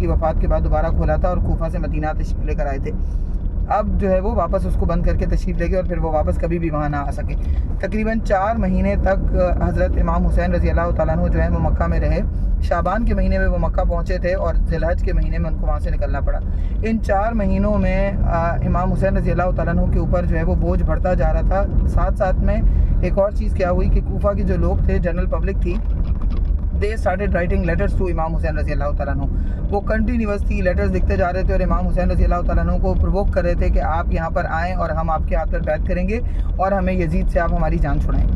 की वफ़ात के बाद दोबारा खोला था और कूफा से मदीना तशरीफ़ लेकर आए थे। अब जो है वो वापस उसको बंद करके तशरीफ़ ले गए और फिर वो वापस कभी भी वहाँ ना आ सके। तकरीबन 4 महीने तक हज़रत इमाम हुसैन रज़ी अल्लाह तआला अन्हु जो है वो मक्का में रहे। शाबान के महीने में वो मक्का पहुँचे थे और ज़िलहज के महीने में उनको वहाँ से निकलना पड़ा। इन 4 महीनों में इमाम हुसैन रज़ी अल्लाह तआला अन्हु के ऊपर जो है वो बोझ बढ़ता जा रहा था। साथ साथ में एक और चीज़ क्या हुई कि कूफा के जो लोग थे, जनरल पब्लिक थी, they started writing letters to Imam Hussain रज़ी अल्लाह तआला अन्हु। वो कंटिन्यूअसली लेटर्स लिखते जा रहे थे और इमाम हुसैन रज़ी अल्लाह तआला अन्हु को प्रोवोक कर रहे थे कि आप यहाँ पर आएँ और हम आपके हाथ पर बैत करेंगे और हमें यजीद से आप हमारी जान छुड़ाएँ।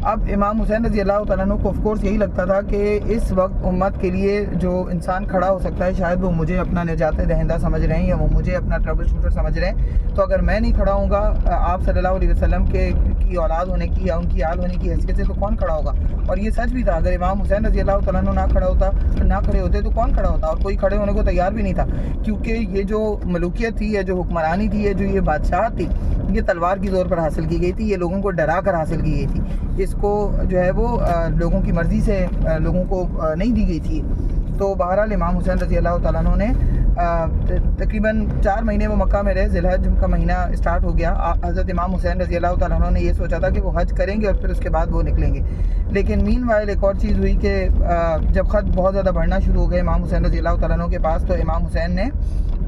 अब इमाम हुसैन रज़ी अल्लाह तआला अन्हु को ऑफ कोर्स यही लगता था कि इस वक्त उम्मत के लिए जो इंसान खड़ा हो सकता है शायद वो मुझे अपना निजात दहिंदा समझ रहे हैं या वो मुझे अपना ट्रबल शूटर समझ रहे हैं। तो अगर मैं नहीं खड़ा होऊंगा आप सल्लल्लाहु अलैहि वसल्लम की औलाद होने की या उनकी आल होने की हैसियत से, तो कौन खड़ा होगा। और ये सच भी था। अगर इमाम हुसैन रज़ी अल्लाह तआला अन्हु ना खड़े होते तो कौन खड़ा होता, और कोई खड़े होने को तैयार भी नहीं था, क्योंकि ये जो मलूकियत थी, ये जो हुक्मरानी थी, ये जो ये बादशाह थी, ये तलवार की ज़ोर पर हासिल की गई थी। ये लोगों को डरा कर हासिल की गई थी। इसको जो है वो लोगों की मर्ज़ी से लोगों को नहीं दी गई थी। तो बहरहाल इमाम हुसैन रज़ी अल्लाह तआला अन्हु ने तकरीबन 4 महीने वो मक्का में रहे। ज़िलहज का महीना स्टार्ट हो गया। हज़रत इमाम हुसैन रज़ी अल्लाह तआला अन्हु ने ये सोचा था कि वो हज करेंगे और फिर उसके बाद वो निकलेंगे। लेकिन मीनवाइल एक और चीज़ हुई कि जब ख़त बहुत ज़्यादा बढ़ना शुरू हो गए इमाम हुसैन रज़ी अल्लाह तआला अन्हु के पास, तो इमाम हुसैन ने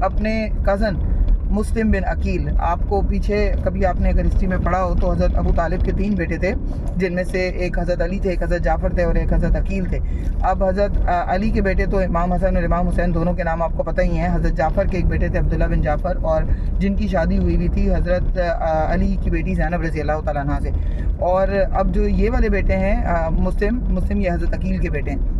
अपने कज़न मुस्लिम बिन अकील, आपको पीछे कभी आपने अगर हिस्ट्री में पढ़ा हो तो हज़रत अबू तालिब के 3 बेटे थे, जिनमें से एक हज़रत अली थे, एक हज़रत जाफ़र थे और एक हज़रत अकील थे। अब हज़रत अली के बेटे तो इमाम हसन और इमाम हुसैन दोनों के नाम आपको पता ही हैं। हज़रत जाफ़र के एक बेटे थे अब्दुल्ला बिन जाफ़र, और जिनकी शादी हुई भी थी हज़रत अली की बेटी ज़ैनब रज़ी अल्लाह तआला अन्हा से। और अब जो ये वाले बेटे हैं मुस्लिम, ये हज़रत अकील के बेटे हैं।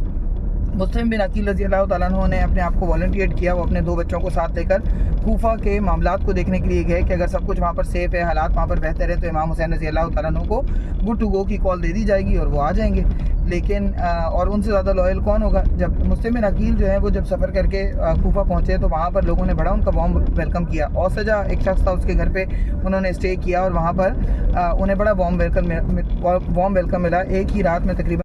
मुस्लिम बिन अकील रज़ी अल्लाह तआला अन्हु ने अपने आप को वॉलंटियर किया। वो अपने 2 बच्चों को साथ लेकर कूफा के मामलात को देखने के लिए गए कि अगर सब कुछ वहाँ पर सेफ़ है, हालात वहाँ पर बेहतर है, तो इमाम हुसैन रज़ी अल्लाह तआला अन्हु को गुड टू गो की कॉल दे दी जाएगी और वो आ जाएंगे। लेकिन और उनसे ज़्यादा लॉयल कौन होगा। जब मुस्लिम बिन अकील जो है वो जब सफ़र करके कूफा पहुँचे तो वहाँ पर लोगों ने बड़ा उनका वार्म वेलकम किया। औसजा एक शख्स था, उसके घर पे उन्होंने स्टे किया और वहाँ पर उन्हें बड़ा वार्म वेलकम मिला। एक ही रात में तकरीबन